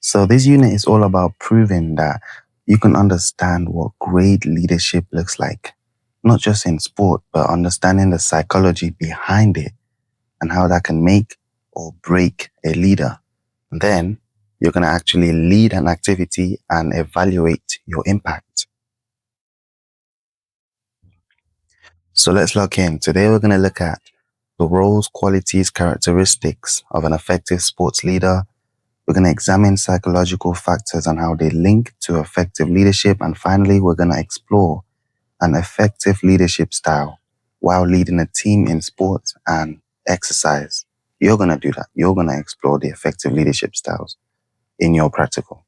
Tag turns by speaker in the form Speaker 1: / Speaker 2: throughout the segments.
Speaker 1: So this unit is all about proving that you can understand what great leadership looks like, not just in sport, but understanding the psychology behind it and how that can make or break a leader. Then you're going to actually lead an activity and evaluate your impact. So let's lock in. Today we're going to look at the roles, qualities, characteristics of an effective sports leader. We're going to examine psychological factors and how they link to effective leadership. And finally, we're going to explore an effective leadership style while leading a team in sports and exercise. You're going to do that. You're going to explore the effective leadership styles in your practical.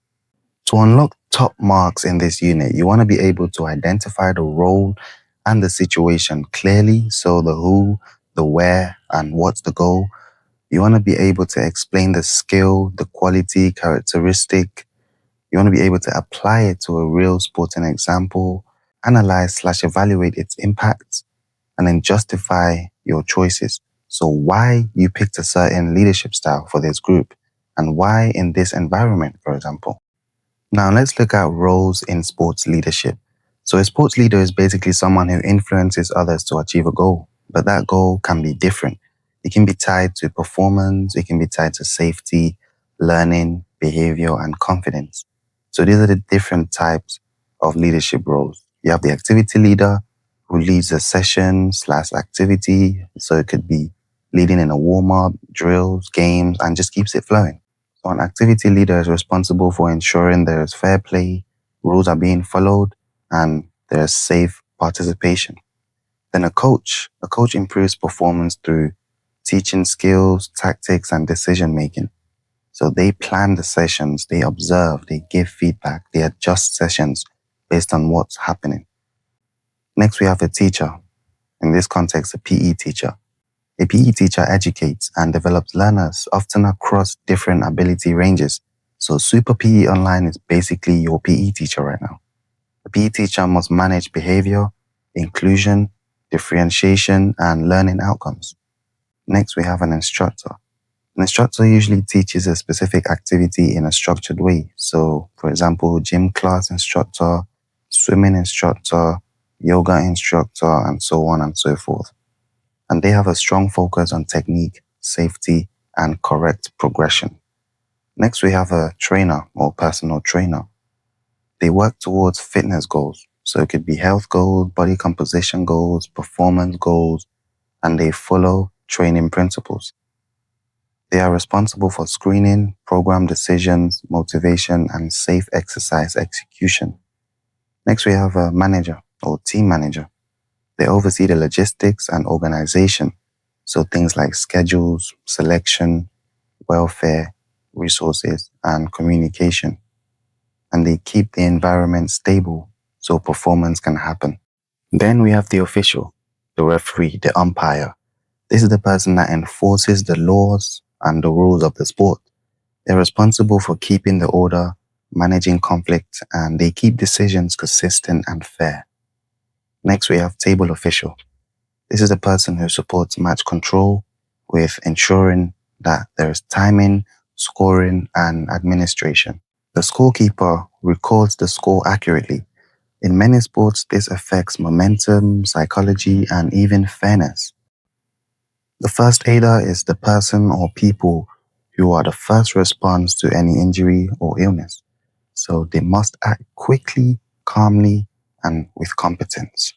Speaker 1: To unlock top marks in this unit, you want to be able to identify the role and the situation clearly. So the who, the where, and what's the goal. You want to be able to explain the skill, the quality, characteristic. You want to be able to apply it to a real sporting example, analyze/evaluate its impact, and then justify your choices. So why you picked a certain leadership style for this group and why in this environment, for example. Now let's look at roles in sports leadership. So a sports leader is basically someone who influences others to achieve a goal, but that goal can be different. It can be tied to performance, it can be tied to safety, learning, behavior, and confidence. So these are the different types of leadership roles. You have the activity leader who leads a session/activity. So it could be leading in a warm-up, drills, games, and just keeps it flowing. So an activity leader is responsible for ensuring there is fair play, rules are being followed, and there's safe participation. Then a coach improves performance through teaching skills, tactics, and decision making. So they plan the sessions, they observe, they give feedback, they adjust sessions based on what's happening. Next, we have a teacher. In this context, a PE teacher. A PE teacher educates and develops learners, often across different ability ranges. So Super PE Online is basically your PE teacher right now. A PE teacher must manage behavior, inclusion, differentiation, and learning outcomes. Next, we have an instructor. An instructor usually teaches a specific activity in a structured way. So, for example, gym class instructor, swimming instructor, yoga instructor, and so on and so forth. And they have a strong focus on technique, safety, and correct progression. Next, we have a trainer or personal trainer. They work towards fitness goals. So it could be health goals, body composition goals, performance goals, and they follow training principles. They are responsible for screening, program decisions, motivation, and safe exercise execution. Next, we have a manager or team manager. They oversee the logistics and organization. So things like schedules, selection, welfare, resources, and communication. And they keep the environment stable so performance can happen. Then we have the official, the referee, the umpire. This is the person that enforces the laws and the rules of the sport. They're responsible for keeping the order, managing conflict, and they keep decisions consistent and fair. Next, we have table official. This is the person who supports match control with ensuring that there is timing, scoring, and administration. The scorekeeper records the score accurately. In many sports, this affects momentum, psychology, and even fairness. The first aider is the person or people who are the first response to any injury or illness. So they must act quickly, calmly, and with competence.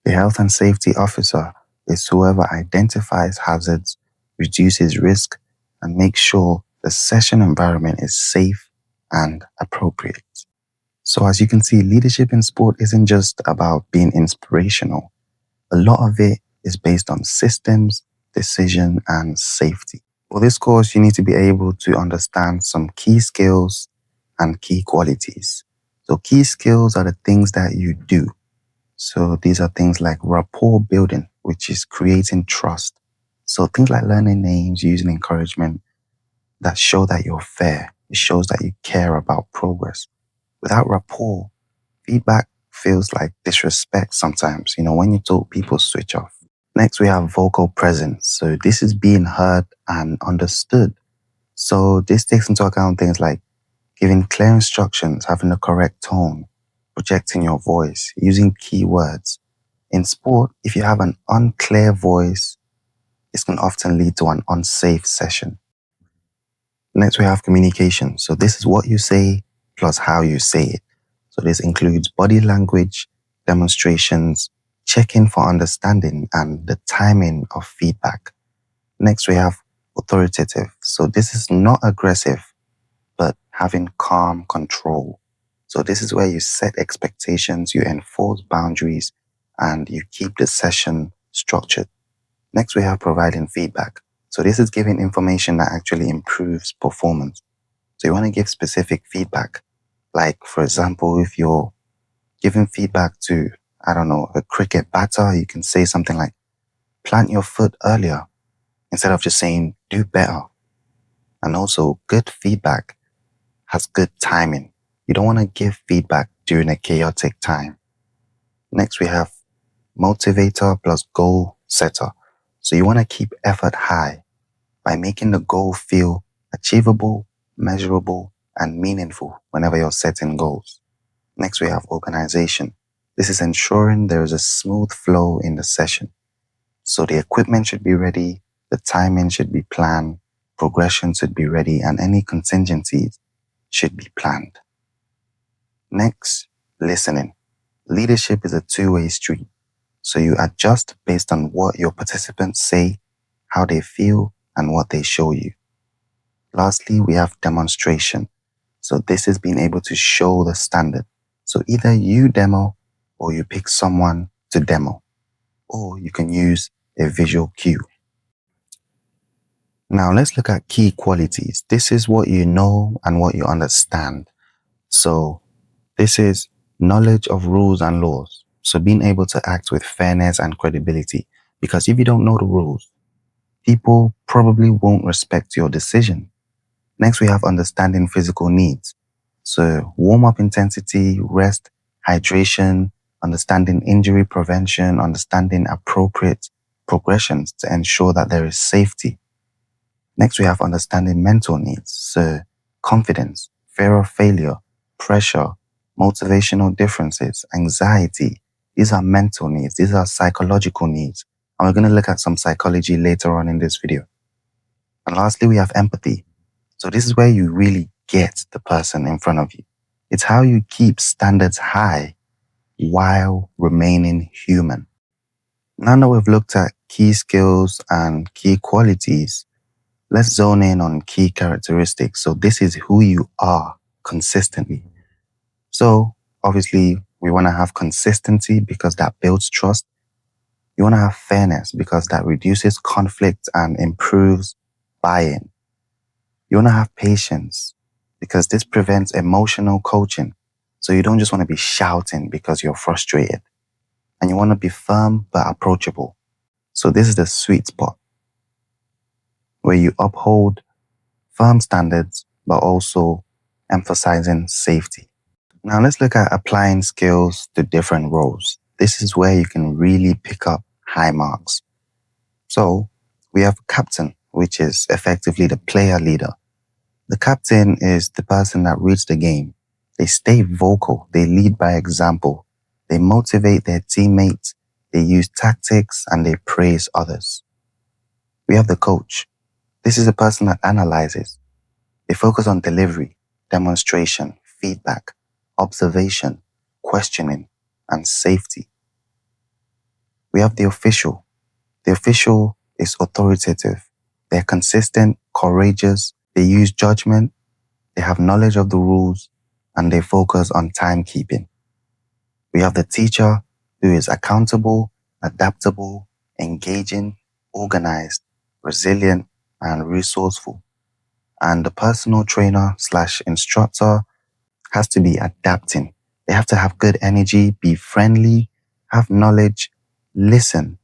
Speaker 1: The health and safety officer is whoever identifies hazards, reduces risk, and makes sure the session environment is safe and appropriate. So as you can see, leadership in sport isn't just about being inspirational. A lot of it is based on systems, decision, and safety. For this course, you need to be able to understand some key skills and key qualities. So key skills are the things that you do. So these are things like rapport building, which is creating trust. So things like learning names, using encouragement that show that you're fair. It shows that you care about progress. Without rapport, feedback feels like disrespect sometimes. When you talk, people switch off. Next, we have vocal presence. So this is being heard and understood. So this takes into account things like Giving clear instructions, having the correct tone, projecting your voice, using keywords. In sport, if you have an unclear voice, this can often lead to an unsafe session. Next, we have communication. So this is what you say plus how you say it. So this includes body language, demonstrations, checking for understanding, and the timing of feedback. Next, we have authoritative. So this is not aggressive, but having calm control. So this is where you set expectations, you enforce boundaries, and you keep the session structured. Next, we have providing feedback. So this is giving information that actually improves performance. So you want to give specific feedback. Like, for example, if you're giving feedback to, I don't know, a cricket batter, you can say something like, plant your foot earlier, instead of just saying, do better. And also, good feedback has good timing. You don't want to give feedback during a chaotic time. Next, we have motivator plus goal setter. So you want to keep effort high by making the goal feel achievable, measurable, and meaningful whenever you're setting goals. Next, we have organization. This is ensuring there is a smooth flow in the session. So the equipment should be ready, the timing should be planned, progression should be ready, and any contingencies should be planned. Next, listening. Leadership is a two-way street. So you adjust based on what your participants say, how they feel, and what they show you. Lastly, we have demonstration. So this is being able to show the standard. So either you demo or you pick someone to demo, or you can use a visual cue. Now let's look at key qualities. This is what you know and what you understand. So this is knowledge of rules and laws. So being able to act with fairness and credibility. Because if you don't know the rules, people probably won't respect your decision. Next, we have understanding physical needs. So warm-up intensity, rest, hydration, understanding injury prevention, understanding appropriate progressions to ensure that there is safety. Next, we have understanding mental needs. So confidence, fear of failure, pressure, motivational differences, anxiety. These are mental needs. These are psychological needs. And we're going to look at some psychology later on in this video. And lastly, we have empathy. So this is where you really get the person in front of you. It's how you keep standards high while remaining human. Now that we've looked at key skills and key qualities, let's zone in on key characteristics. So this is who you are consistently. So obviously we want to have consistency because that builds trust. You want to have fairness because that reduces conflict and improves buy-in. You want to have patience because this prevents emotional coaching. So you don't just want to be shouting because you're frustrated. And you want to be firm but approachable. So this is the sweet spot where you uphold firm standards but also emphasizing safety. Now let's look at applying skills to different roles. This is where you can really pick up high marks. So we have captain, which is effectively the player leader. The captain is the person that reads the game. They stay vocal. They lead by example. They motivate their teammates. They use tactics and they praise others. We have the coach. This is a person that analyzes. They focus on delivery, demonstration, feedback, observation, questioning, and safety. We have the official. The official is authoritative. They're consistent, courageous. They use judgment. They have knowledge of the rules and they focus on timekeeping. We have the teacher who is accountable, adaptable, engaging, organized, resilient, and resourceful. And the personal trainer / instructor has to be adapting. They have to have good energy, be friendly, have knowledge, listen,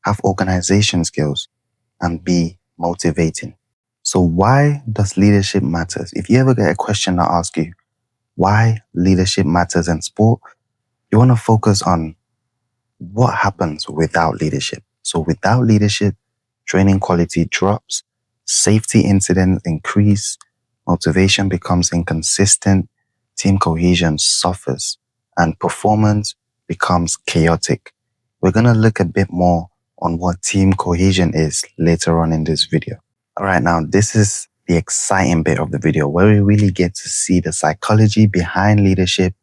Speaker 1: have organization skills, and be motivating. So why does leadership matter? If you ever get a question that asks you why leadership matters in sport, you want to focus on what happens without leadership. So without leadership, training quality drops, safety incidents increase, motivation becomes inconsistent, team cohesion suffers, and performance becomes chaotic. We're going to look a bit more on what team cohesion is later on in this video. All right, now this is the exciting bit of the video where we really get to see the psychology behind leadership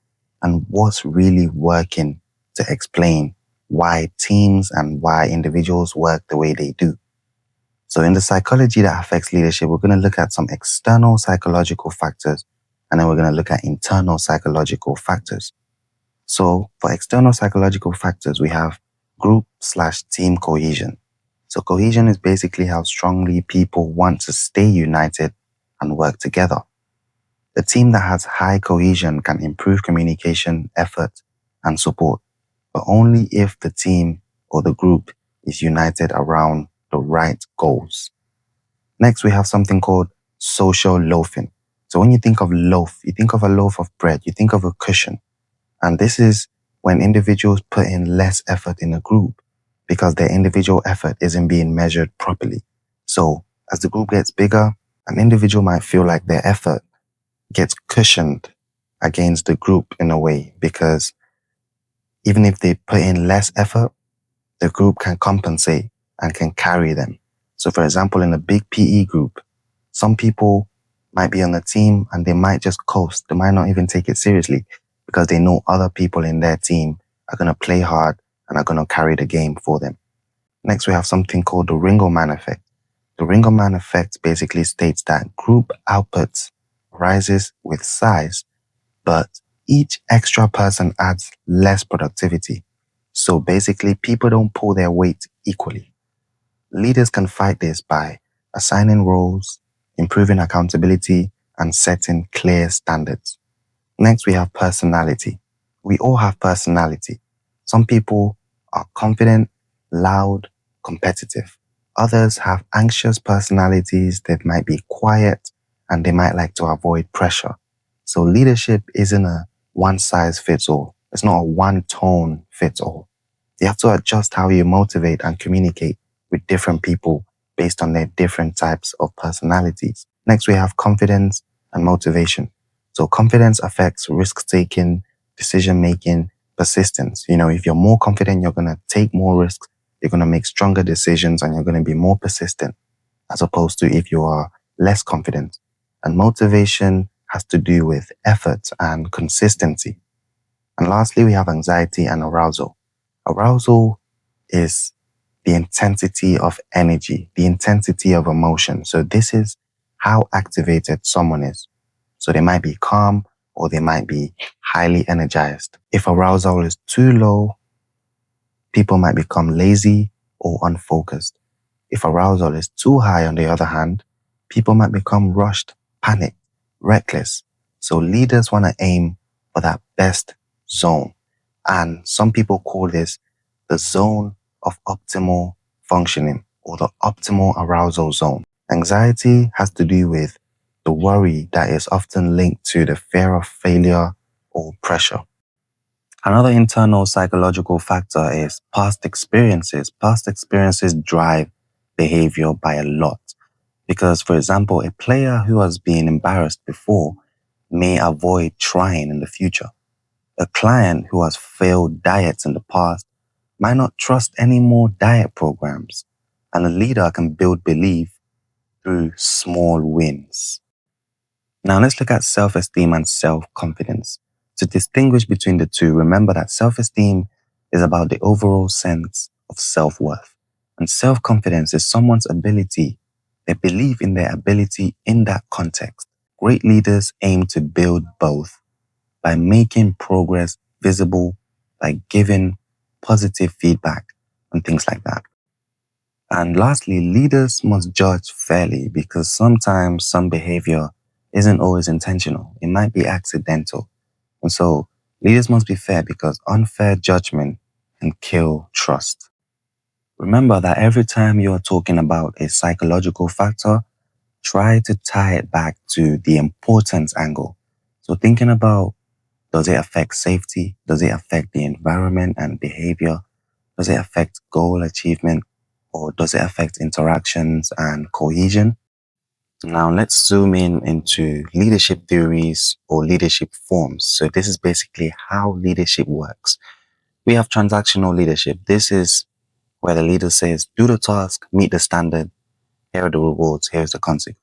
Speaker 1: and what's really working to explain why teams and why individuals work the way they do. So in the psychology that affects leadership, we're going to look at some external psychological factors, and then we're going to look at internal psychological factors. So for external psychological factors, we have group/team cohesion. So cohesion is basically how strongly people want to stay united and work together. A team that has high cohesion can improve communication, effort, and support, but only if the team or the group is united around the right goals. Next, we have something called social loafing. So when you think of loaf, you think of a loaf of bread, you think of a cushion. And this is when individuals put in less effort in a group because their individual effort isn't being measured properly. So as the group gets bigger, an individual might feel like their effort gets cushioned against the group in a way, because even if they put in less effort, the group can compensate and can carry them. So for example, in a big PE group, some people might be on the team and they might just coast. They might not even take it seriously because they know other people in their team are going to play hard and are going to carry the game for them. Next, we have something called the Ringelmann effect. The Ringelmann effect basically states that group output rises with size, but each extra person adds less productivity. So basically, people don't pull their weight equally. Leaders can fight this by assigning roles, improving accountability, and setting clear standards. Next, we have personality. We all have personality. Some people are confident, loud, competitive. Others have anxious personalities that might be quiet and they might like to avoid pressure. So leadership isn't a one size fits all. It's not a one tone fits all. You have to adjust how you motivate and communicate with different people based on their different types of personalities. Next, we have confidence and motivation. So confidence affects risk-taking, decision-making, persistence. If you're more confident, you're going to take more risks, you're going to make stronger decisions, and you're going to be more persistent, as opposed to if you are less confident. And motivation has to do with effort and consistency. And lastly, we have anxiety and arousal. Arousal is the intensity of energy, the intensity of emotion. So this is how activated someone is. So they might be calm or they might be highly energized. If arousal is too low, people might become lazy or unfocused. If arousal is too high, on the other hand, people might become rushed, panicked, reckless. So leaders want to aim for that best zone. And some people call this the zone of optimal functioning or the optimal arousal zone. Anxiety has to do with the worry that is often linked to the fear of failure or pressure. Another internal psychological factor is past experiences. Past experiences drive behavior by a lot. Because, for example, a player who has been embarrassed before may avoid trying in the future. A client who has failed diets in the past might not trust any more diet programs. And a leader can build belief through small wins. Now let's look at self-esteem and self-confidence. To distinguish between the two, remember that self-esteem is about the overall sense of self-worth. And self-confidence is someone's ability, their belief in their ability in that context. Great leaders aim to build both by making progress visible, by giving positive feedback and things like that. And lastly, leaders must judge fairly because sometimes some behavior isn't always intentional. It might be accidental. And so leaders must be fair because unfair judgment can kill trust. Remember that every time you are talking about a psychological factor, try to tie it back to the importance angle. So thinking about, does it affect safety? Does it affect the environment and behavior? Does it affect goal achievement? Or does it affect interactions and cohesion? Now let's zoom in into leadership theories or leadership forms. So this is basically how leadership works. We have transactional leadership. This is where the leader says, do the task, meet the standard, here are the rewards, here's the consequence.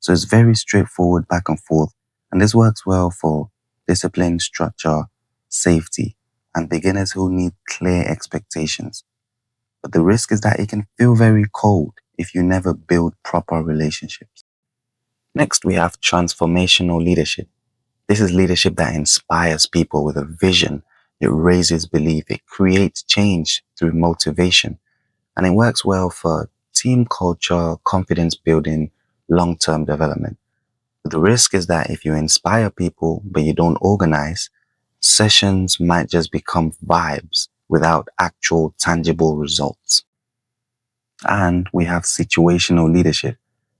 Speaker 1: So it's very straightforward, back and forth. And this works well for discipline, structure, safety, and beginners who need clear expectations. But the risk is that it can feel very cold if you never build proper relationships. Next, we have transformational leadership. This is leadership that inspires people with a vision. It raises belief. It creates change through motivation. And it works well for team culture, confidence building, long-term development. But the risk is that if you inspire people, but you don't organize, sessions might just become vibes without actual tangible results. And we have situational leadership.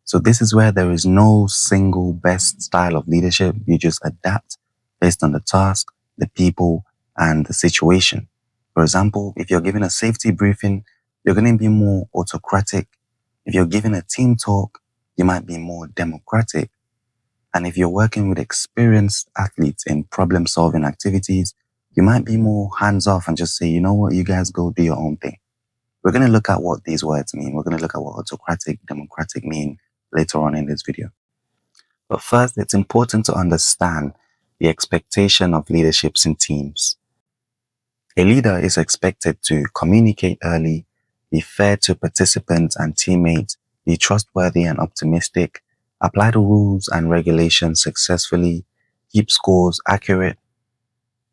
Speaker 1: So this is where there is no single best style of leadership. You just adapt based on the task, the people, and the situation. For example, if you're giving a safety briefing, you're going to be more autocratic. If you're giving a team talk, you might be more democratic. And if you're working with experienced athletes in problem solving activities, you might be more hands off and just say, you know what, you guys go do your own thing. We're going to look at what these words mean. We're going to look at what autocratic, democratic mean later on in this video. But first, it's important to understand the expectation of leaderships in teams. A leader is expected to communicate early, be fair to participants and teammates, be trustworthy and optimistic, apply the rules and regulations successfully, keep scores accurate,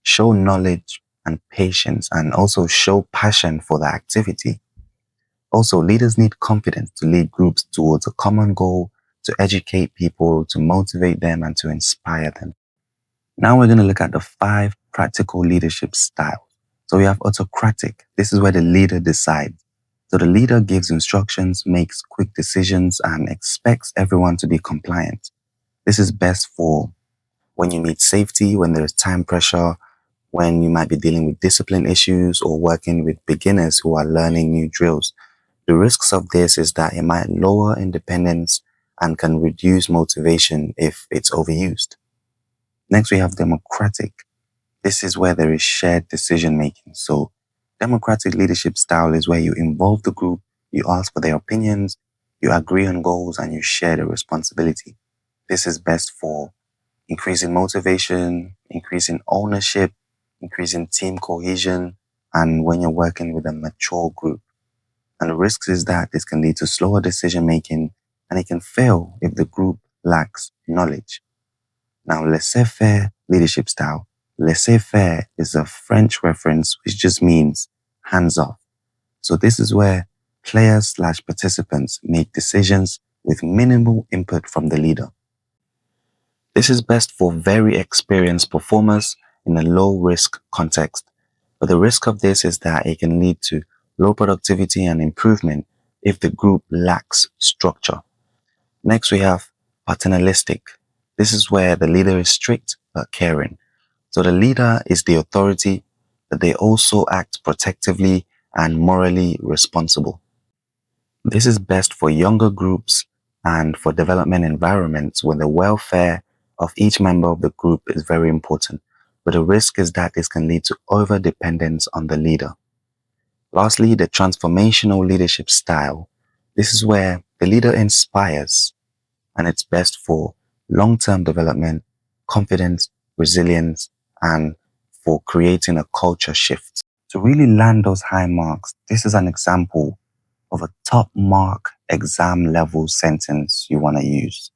Speaker 1: show knowledge and patience, and also show passion for the activity. Also, leaders need confidence to lead groups towards a common goal, to educate people, to motivate them, and to inspire them. Now we're going to look at the 5 practical leadership styles. So we have autocratic. This is where the leader decides. So the leader gives instructions, makes quick decisions, and expects everyone to be compliant. This is best for when you need safety, when there's time pressure, when you might be dealing with discipline issues or working with beginners who are learning new drills. The risks of this is that it might lower independence and can reduce motivation if it's overused. Next, we have democratic. This is where there is shared decision making. So democratic leadership style is where you involve the group, you ask for their opinions, you agree on goals, and you share the responsibility. This is best for increasing motivation, increasing ownership, increasing team cohesion, and when you're working with a mature group. And the risks is that this can lead to slower decision making and it can fail if the group lacks knowledge. Now, laissez-faire leadership style. Laissez-faire is a French reference which just means hands off. So this is where players/participants make decisions with minimal input from the leader. This is best for very experienced performers in a low risk context. But the risk of this is that it can lead to low productivity and improvement if the group lacks structure. Next, we have paternalistic. This is where the leader is strict but caring. So the leader is the authority, but they also act protectively and morally responsible. This is best for younger groups and for development environments when the welfare of each member of the group is very important. But the risk is that this can lead to over-dependence on the leader. Lastly, the transformational leadership style. This is where the leader inspires, and it's best for long-term development, confidence, resilience, and for creating a culture shift. To really land those high marks, this is an example of a top mark exam level sentence you want to use.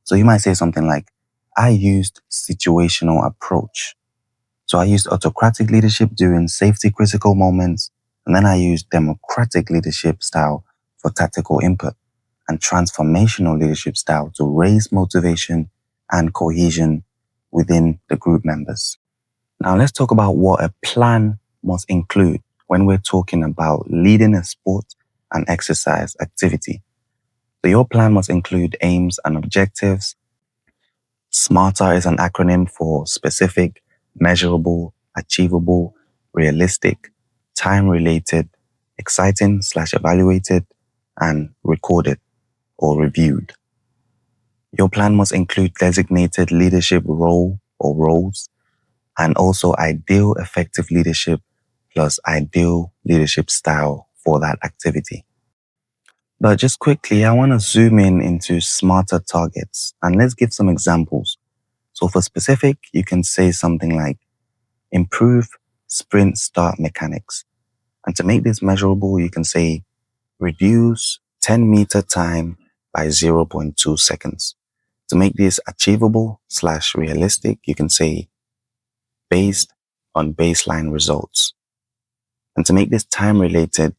Speaker 1: So you might say something like, I used situational approach. So I used autocratic leadership during safety critical moments, and then I used democratic leadership style for tactical input and transformational leadership style to raise motivation and cohesion within the group members. Now let's talk about what a plan must include when we're talking about leading a sport and exercise activity. So your plan must include aims and objectives. SMARTER is an acronym for specific, measurable, achievable, realistic, time-related, exciting/evaluated, and recorded or reviewed. Your plan must include designated leadership role or roles, and also ideal effective leadership plus ideal leadership style for that activity. But just quickly, I want to zoom in into smarter targets and let's give some examples. So for specific, you can say something like improve sprint start mechanics. And to make this measurable, you can say reduce 10-meter time by zero point 0.2 seconds. To make this achievable / realistic, you can say based on baseline results. And to make this time related,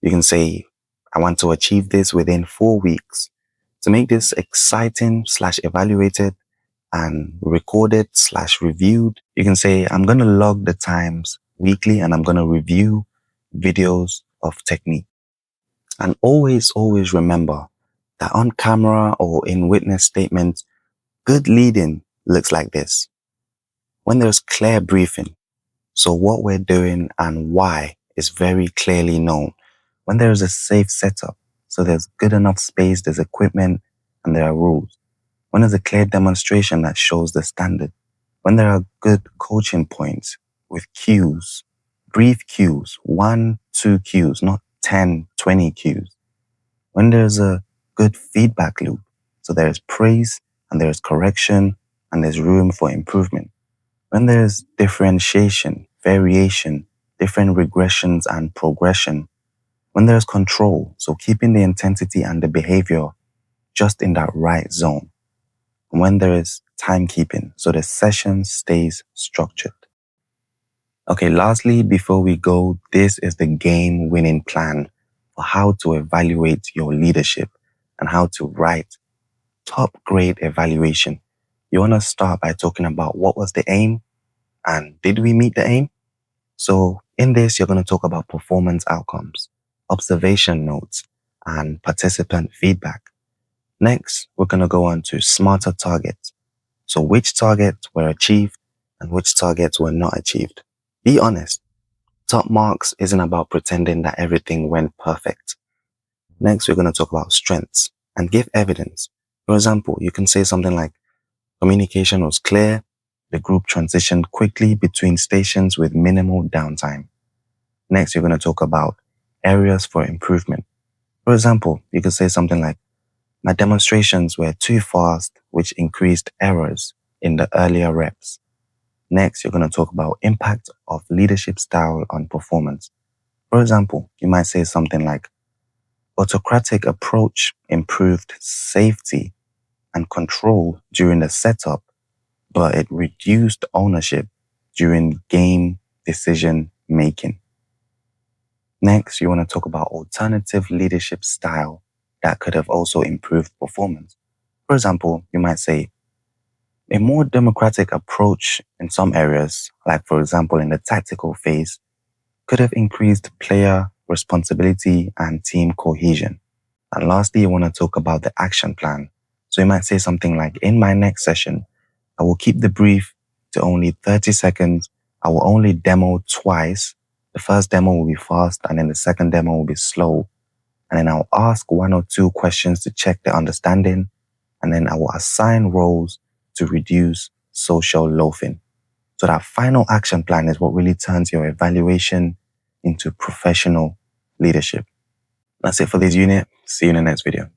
Speaker 1: you can say, I want to achieve this within 4 weeks. To make this exciting / evaluated and recorded / reviewed, you can say, I'm going to log the times weekly and I'm going to review videos of technique. And always remember that on camera or in witness statements, good leading looks like this. When there's clear briefing, so what we're doing and why is very clearly known. When there is a safe setup, so there's good enough space, there's equipment, and there are rules. When there's a clear demonstration that shows the standard. When there are good coaching points with cues, brief cues, 1, 2 cues, not 10, 20 cues. When there's a good feedback loop, so there is praise and there is correction and there's room for improvement. When there's differentiation, variation, different regressions and progression. When there's control, so keeping the intensity and the behavior just in that right zone. And when there is timekeeping, so the session stays structured. Okay, lastly, before we go, this is the game winning plan for how to evaluate your leadership and how to write top grade evaluation. You want to start by talking about what was the aim and did we meet the aim? So in this, you're going to talk about performance outcomes, observation notes, and participant feedback. Next, we're going to go on to smarter targets. So which targets were achieved and which targets were not achieved. Be honest. Top marks isn't about pretending that everything went perfect. Next, we're going to talk about strengths and give evidence. For example, you can say something like, communication was clear. The group transitioned quickly between stations with minimal downtime. Next, you're going to talk about areas for improvement. For example, you could say something like, my demonstrations were too fast, which increased errors in the earlier reps. Next, you're going to talk about impact of leadership style on performance. For example, you might say something like, autocratic approach improved safety and control during the setup, but it reduced ownership during game decision making. Next, you want to talk about alternative leadership style that could have also improved performance. For example, you might say, a more democratic approach in some areas, like for example in the tactical phase, could have increased player responsibility and team cohesion. And lastly, you want to talk about the action plan. So you might say something like, in my next session, I will keep the brief to only 30 seconds. I will only demo twice. The first demo will be fast and then the second demo will be slow. And then I'll ask 1 or 2 questions to check the understanding. And then I will assign roles to reduce social loafing. So that final action plan is what really turns your evaluation into professional leadership. That's it for this unit. See you in the next video.